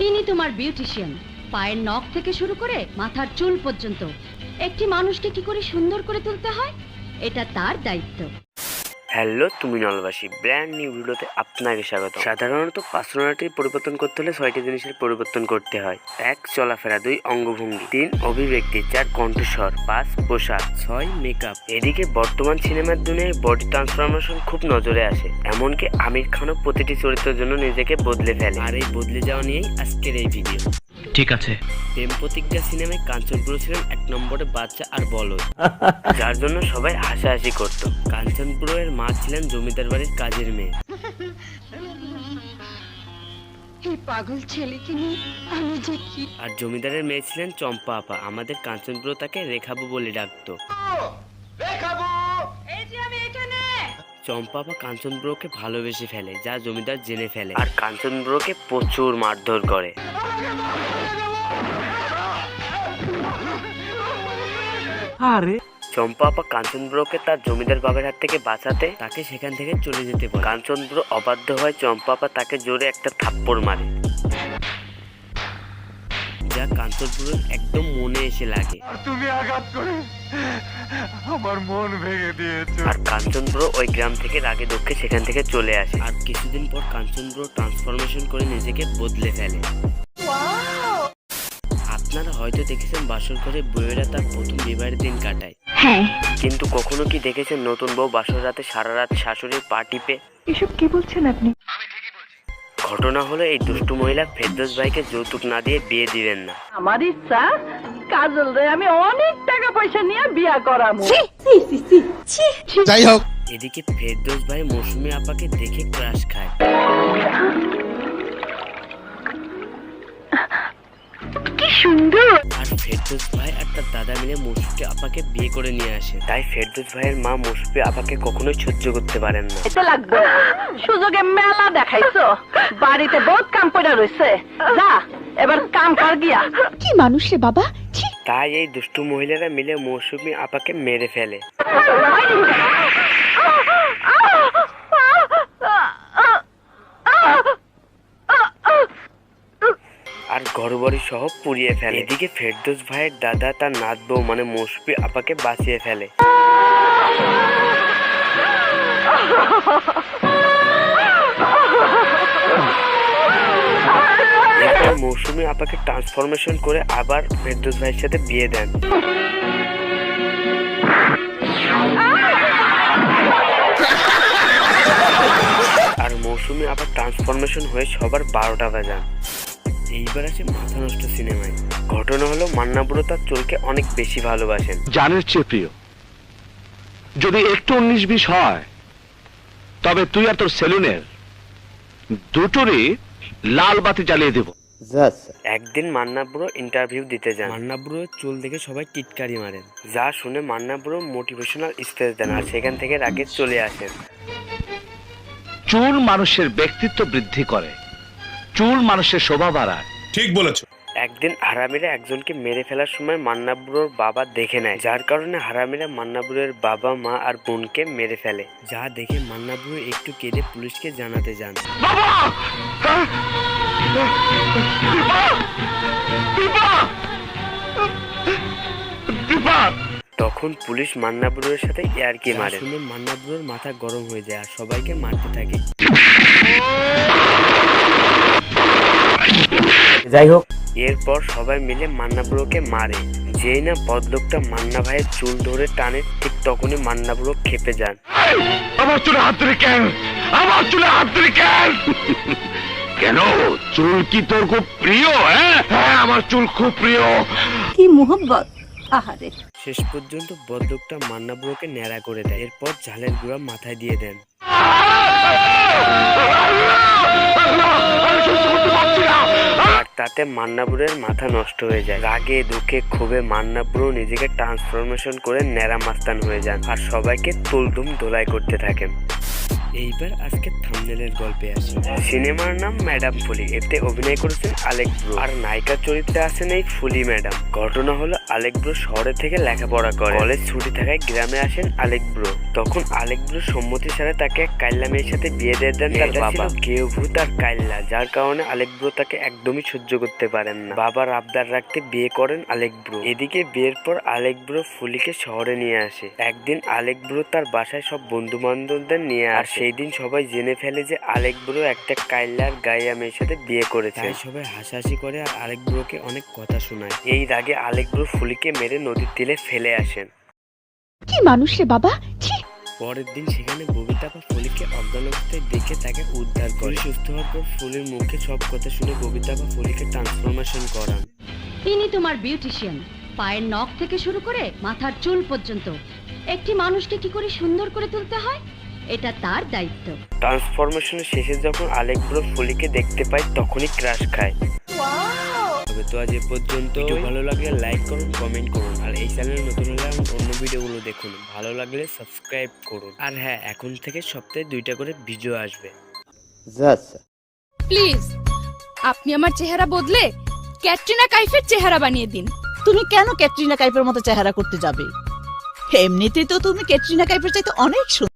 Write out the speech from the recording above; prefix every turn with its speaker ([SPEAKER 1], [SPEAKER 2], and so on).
[SPEAKER 1] ইনি তোমার বিউটিশিয়ান, পায়ের নখ থেকে শুরু করে মাথার চুল পর্যন্ত একটি মানুষকে কি করে সুন্দর করে তুলতে হয় এটা তার দায়িত্ব।
[SPEAKER 2] হ্যালো তুমি নলবাসী, ব্র্যান্ড নিউ ভিডিওতে আপনাকে স্বাগত। সাধারণত পার্সোনালিটির পরিবর্তন করতে হলে 6টি জিনিসের পরিবর্তন করতে হয়। 1 চলাফেরা, 2 অঙ্গভঙ্গি, 3 অভিব্যক্তি, 4 কণ্ঠস্বর, 5 পোশাক, 6 মেকআপ। এদিকে বর্তমান সিনেমার দুনিয়ায় বডি ট্রান্সফরমেশন খুব নজরে আসে, এমনকি আমির খানও প্রতিটি চরিত্রের জন্য নিজেকে বদলে ফেলে। আর এই বদলে যাওয়া নিয়েই আজকের এই ভিডিও।
[SPEAKER 3] ঠিক আছে।
[SPEAKER 2] প্রেম প্রতিজ্ঞা সিনেমায় কাঞ্চন ব্রো ছিলেন 1 নম্বরে বাচ্চা আর বলদ, যার জন্য সবাই হাসাহাসি করত। কাঞ্চন ব্রো এর মা ছিলেন জমিদার বাড়ির কাজের মেয়ে।
[SPEAKER 1] এই পাগল ছেলেকে নিয়ে আমি যে কি।
[SPEAKER 2] আর জমিদারের মেয়ে ছিলেন চম্পা আপা। আমাদের কাঞ্চন ব্রো তাকে রেখাবু বলে ডাকতো। চম্পা আপা কাঞ্চন ব্রোকে ভালোবেসে ফেলে, যা জমিদার জেনে ফেলে, আর কাঞ্চন ব্রোকে প্রচুর মারধর করে। চম্পা আপা কাঞ্চন ব্রোকে তার জমিদার বাবার হাত থেকে বাঁচাতে তাকে সেখান থেকে চলে যেতে বলে। কাঞ্চন ব্রো অবাধ্য হয়, চম্পা আপা তাকে জোরে একটা থাপ্পড় মারে, যা কাঞ্চন ব্রোর একদম মনে এসে লাগে।
[SPEAKER 4] তুমি আঘাত করে আমার মন ভেঙে দিয়েছো।
[SPEAKER 2] আর কাঞ্চন ব্রো ওই গ্রাম থেকে রাগে দুঃখে সেখান থেকে চলে আসে। আর কিছুদিন পর কাঞ্চন ব্রো ট্রান্সফরমেশন করে নিজেকে বদলে ফেলে। আপনারা হয়তো দেখেছেন বাসর ঘরে বউয়েরা তার প্রথম বিবাহের দিন কাটায়, কিন্তু কখনো কি দেখেছেন নতুন বউ বাসর রাতে সারা রাত শাশুড়ির পা টিপে?
[SPEAKER 5] এসব কি বলছেন আপনি?
[SPEAKER 2] ঘটনা হলো এই দুষ্টু মহিলা ফেরদৌস ভাইকে যৌতুক না দিয়ে বিয়ে দিবেন না।
[SPEAKER 5] আমার ইচ্ছা কাজল রে আমি অনেক টাকা পয়সা নিয়ে বিয়া করাবো।
[SPEAKER 4] যাই হোক,
[SPEAKER 2] এদিকে ফেরদৌস ভাই মৌসুমী আপাকে দেখে ক্রাশ খায়।
[SPEAKER 5] কি সুন্দর।
[SPEAKER 2] আর ফেরদৌস ভাই আর তার দাদা মিলে মৌসুমী আপাকে বিয়ে করে নিয়ে আসে। তাই ফেরদৌস ভাইয়ের মা মৌসুমী আপাকে কখনোই সহ্য করতে পারেন না।
[SPEAKER 5] এতে লাগবে সুযোগে মেলা দেখাইছো, বাড়িতে বহুত কাম পড়ে রয়েছে, যা এবার কাম কর গিয়া।
[SPEAKER 1] কি মানুষ রে বাবা।
[SPEAKER 2] তাই এই দুষ্টু মহিলারা মিলে মৌসুমী আপাকে মেরে ফেলে। আর ঘরবাড়ি সহ পুড়িয়ে ফেলে। এদিকে ফেরদৌস ভাইয়ের দাদা তার নাত বউ মানে মৌসুমী আপাকে বাঁচিয়ে ফেলে। মৌসুমী আপাকে ট্রান্সফরমেশন করে আবার ফেরদৌস ভাইয়ের সাথে বিয়ে দেন। আর মৌসুমী আবার ট্রান্সফরমেশন হয়ে সবার 12টা বাজান। এইবার আসে মাথা নষ্ট সিনেমায়। ঘটনা হলো মান্না বুড়ো তার চুলকে অনেক বেশি ভালোবাসেন,
[SPEAKER 3] জানের চেয়ে প্রিয়। যদি একটু 19-20 হয় তবে তুই আর তোর সেলুনের দুটোরই লাল বাতি জ্বালিয়ে দেব।
[SPEAKER 2] একদিন মান্না বুড়ো ইন্টারভিউ দিতে যান। মান্না বুড়োর চুল দেখে সবাই টিটকারি মারেন, যা শুনে মান্না বুড়ো মোটিভেশনাল স্পিচ দেন আর সেখান থেকে রাগে চলে আসেন।
[SPEAKER 3] চুল মানুষের ব্যক্তিত্ব বৃদ্ধি করে, চুল মানুষের শোভা বাড়ায়।
[SPEAKER 4] ঠিক বলেছো।
[SPEAKER 2] একদিন হারামিরা একজনকে মেরে ফেলার সময় মান্না বুড়োর বাবা দেখে নেয়, যার কারণে হারামিরা মান্না বুড়োর বাবা মা আর বোনকে মেরে ফেলে। যা দেখে মান্না বুড়ো একটু কেঁদে পুলিশকে জানাতে যান। তখন পুলিশ মান্না বুড়োর সাথে ইয়ার্কি মারে, শুনে মান্না বুড়োর মাথা গরম হয়ে যায় আর সবাইকে মারতে থাকে। যাই হোক, এরপর সবাই মিলে মান্না বুড়োকে মারে। যেই না বদলোকটা মান্না ভাইয়ের চুল ধরে টানে, ঠিক তখনই মান্না বুড়ো খেপে যান।
[SPEAKER 3] আমার চুলে হাত ধরে কেন? আমার চুলে হাত ধরে কেন? কেন? চুল কি তোর খুব প্রিয়? হ্যাঁ, আমার চুল খুব প্রিয়।
[SPEAKER 5] কি মোহব্বত। আহারে,
[SPEAKER 2] শেষ পর্যন্ত বদলোকটা মান্না বুড়োকে ন্যাড়া করে দেয়। এরপর ঝালের গুঁড়া মাথায় দিয়ে দেন। আর তাতে মান্না বুড়োর মাথা নষ্ট হয়ে যায়। রাগে দুঃখে ক্ষোভে মান্না বুড়ো নিজেকে ট্রান্সফরমেশন করে ন্যাড়া মাস্তান হয়ে যান আর সবাইকে তুলধুম ধোলাই করতে থাকেন। এইবার আজকে থাম্বনেলের গল্পে আসি। সিনেমার নাম ম্যাডাম ফুলি। এতে অভিনয় করেছেন আলেক ব্রো আর নায়িকার চরিত্রে আছেন এই ফুলি ম্যাডাম। ঘটনা হলো আলেক ব্রো শহরে থেকে লেখাপড়া করে, কলেজ ছুটি থাকায় গ্রামে আসেন আলেক ব্রো। তখন আলেক ব্রো সম্মতি ছাড়া তাকে এক কাইল্লা মেয়ের সাথে বিয়ে দিয়ে দেন তার বাবা। কেউ ভূত আর কাইল্লা, যার কারণে আলেক ব্রো তাকে একদমই সহ্য করতে পারেন না। বাবার আবদার রাখতে বিয়ে করেন আলেক ব্রো। এদিকে বিয়ের পর আলেক ব্রো ফুলিকে শহরে নিয়ে আসে। একদিন আলেক ব্রো তার বাসায় সব বন্ধু বান্ধবদের নিয়ে আসে। সেই দিন সবাই জেনে ফেলে যে আলেক ব্রো একটা কাইল্লার গাইয়া মেয়ের সাথে বিয়ে করেছে। তাই সবাই হাসাহাসি করে আর আলেক ব্রোকে অনেক কথা শোনায়। এই রাগে আলেক ব্রো ফুলিকে মেরে নদীর তীরে ফেলে আসেন।
[SPEAKER 5] কি মানুষ রে বাবা।
[SPEAKER 2] পরের দিন সেখানে ববিতা বা ফুলিকে অজ্ঞান অবস্থায় দেখে তাকে উদ্ধার করে। সুস্থ হওয়ার পর ফুলির মুখে সব কথা শুনে ববিতা বা ফুলিকে ট্রান্সফরমেশন করান।
[SPEAKER 1] তিনি তোমার বিউটিশিয়ান। পায়ের নখ থেকে শুরু করে মাথার চুল পর্যন্ত একটি মানুষকে কি করে সুন্দর করে তুলতে হয়, এটা তার দায়িত্ব।
[SPEAKER 2] ট্রান্সফরমেশনের শেষে যখন আলেক ব্রো ফুলিকে দেখতে পায় তখনই ক্রাশ খায়। তবে তো আজ এ পর্যন্ত। ভালো লাগলে লাইক করুন, কমেন্ট করুন, আর এই চ্যানেলে নতুন হলে অন্য ভিডিওগুলো দেখুন। ভালো লাগলে সাবস্ক্রাইব করুন। আর হ্যাঁ, এখন থেকে সপ্তাহে 2টা করে ভিডিও আসবে।
[SPEAKER 6] প্লিজ আপনি আমার চেহারা বদলে ক্যাটরিনা কাইফের চেহারা বানিয়ে দিন।
[SPEAKER 7] তুমি কেন ক্যাটরিনা কাইফের মতো চেহারা করতে যাবে? এমনিতেই তো তুমি ক্যাটরিনা কাইফের চাইতে অনেক সুন্দর।